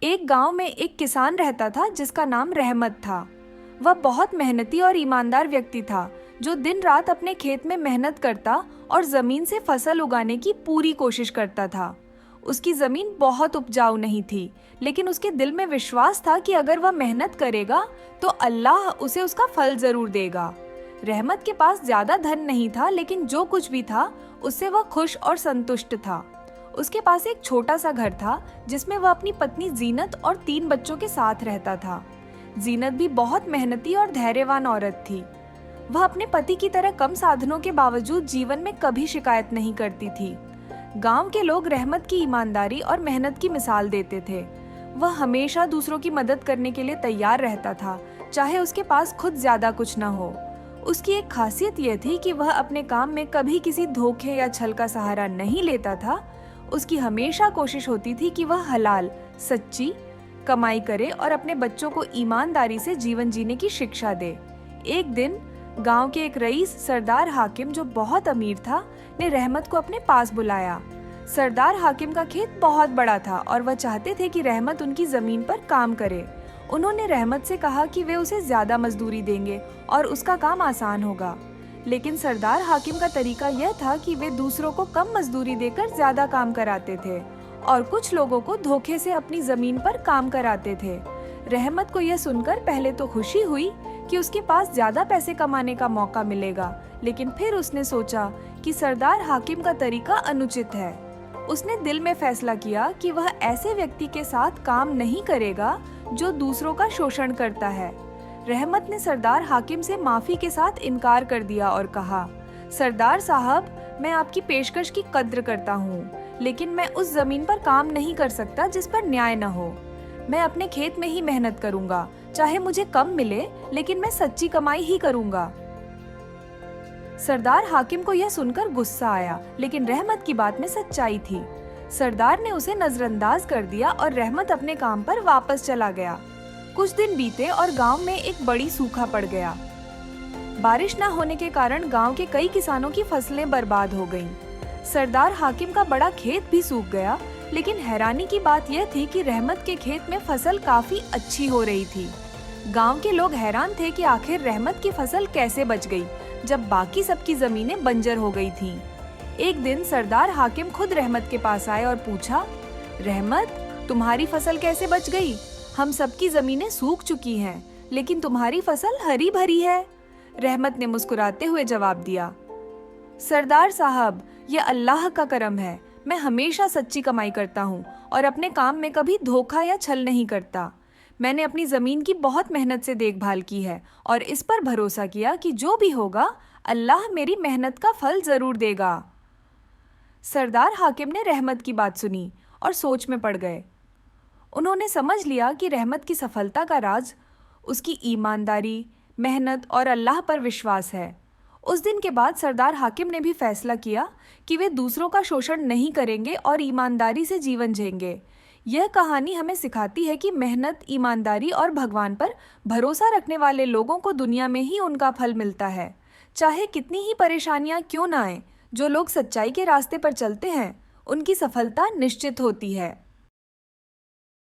एक गांव में एक किसान रहता था जिसका नाम रहमत था। वह बहुत मेहनती और ईमानदार व्यक्ति था जो दिन रात अपने खेत में मेहनत करता और जमीन से फसल उगाने की पूरी कोशिश करता था। उसकी जमीन बहुत उपजाऊ नहीं थी, लेकिन उसके दिल में विश्वास था कि अगर वह मेहनत करेगा तो अल्लाह उसे उसका फल जरूर देगा। रहमत के पास ज्यादा धन नहीं था, लेकिन जो कुछ भी था उससे वह खुश और संतुष्ट था। उसके पास एक छोटा सा घर था जिसमें वह अपनी पत्नी जीनत और 3 बच्चों के साथ रहता था। जीनत भी बहुत मेहनती और धैर्यवान औरत थी। वह अपने पति की तरह कम साधनों के बावजूद जीवन में कभी शिकायत नहीं करती थी। गांव के लोग रहमत की ईमानदारी और मेहनत की मिसाल देते थे। वह हमेशा दूसरों की मदद करने के लिए तैयार रहता था, चाहे उसके पास खुद ज्यादा कुछ न हो। उसकी एक खासियत यह थी कि वह अपने काम में कभी किसी धोखे या छल का सहारा नहीं लेता था। उसकी हमेशा कोशिश होती थी कि वह हलाल, सच्ची कमाई करे और अपने बच्चों को ईमानदारी से जीवन जीने की शिक्षा दे। एक दिन गांव के एक रईस सरदार हाकिम, जो बहुत अमीर था, ने रहमत को अपने पास बुलाया। सरदार हाकिम का खेत बहुत बड़ा था और वह चाहते थे कि रहमत उनकी जमीन पर काम करे। उन्होंने रहमत से कहा कि वे उसे ज्यादा मजदूरी देंगे और उसका काम आसान होगा। लेकिन सरदार हाकिम का तरीका यह था कि वे दूसरों को कम मजदूरी देकर ज्यादा काम कराते थे और कुछ लोगों को धोखे से अपनी जमीन पर काम कराते थे। रहमत को यह सुनकर पहले तो खुशी हुई कि उसके पास ज्यादा पैसे कमाने का मौका मिलेगा, लेकिन फिर उसने सोचा कि सरदार हाकिम का तरीका अनुचित है। उसने दिल में फैसला किया कि वह ऐसे व्यक्ति के साथ काम नहीं करेगा जो दूसरों का शोषण करता है। रहमत ने सरदार हाकिम से माफी के साथ इनकार कर दिया और कहा, सरदार साहब, मैं आपकी पेशकश की कद्र करता हूँ, लेकिन मैं उस जमीन पर काम नहीं कर सकता जिस पर न्याय न हो। मैं अपने खेत में ही मेहनत करूँगा, चाहे मुझे कम मिले, लेकिन मैं सच्ची कमाई ही करूँगा। सरदार हाकिम को यह सुनकर गुस्सा आया, लेकिन रहमत की बात में सच्चाई थी। सरदार ने उसे नजरअंदाज कर दिया और रहमत अपने काम पर वापस चला गया। कुछ दिन बीते और गांव में एक बड़ी सूखा पड़ गया। बारिश न होने के कारण गांव के कई किसानों की फसलें बर्बाद हो गईं। सरदार हाकिम का बड़ा खेत भी सूख गया, लेकिन हैरानी की बात यह थी कि रहमत के खेत में फसल काफी अच्छी हो रही थी। गांव के लोग हैरान थे कि आखिर रहमत की फसल कैसे बच गई, जब बाकी सबकी जमीनें बंजर हो गई थीं। एक दिन सरदार हाकिम खुद रहमत के पास आए और पूछा, रहमत, तुम्हारी फसल कैसे बच गई? हम सबकी जमीनें सूख चुकी हैं, लेकिन तुम्हारी फसल हरी भरी है। रहमत ने मुस्कुराते हुए जवाब दिया, सरदार साहब, यह अल्लाह का करम है। मैं हमेशा सच्ची कमाई करता हूँ और अपने काम में कभी धोखा या छल नहीं करता। मैंने अपनी जमीन की बहुत मेहनत से देखभाल की है और इस पर भरोसा किया कि जो भी होगा अल्लाह मेरी मेहनत का फल जरूर देगा। सरदार हाकिम ने रहमत की बात सुनी और सोच में पड़ गए। उन्होंने समझ लिया कि रहमत की सफलता का राज उसकी ईमानदारी, मेहनत और अल्लाह पर विश्वास है। उस दिन के बाद सरदार हाकिम ने भी फैसला किया कि वे दूसरों का शोषण नहीं करेंगे और ईमानदारी से जीवन जिएंगे। यह कहानी हमें सिखाती है कि मेहनत, ईमानदारी और भगवान पर भरोसा रखने वाले लोगों को दुनिया में ही उनका फल मिलता है। चाहे कितनी ही परेशानियां क्यों न आए, जो लोग सच्चाई के रास्ते पर चलते हैं उनकी सफलता निश्चित होती है।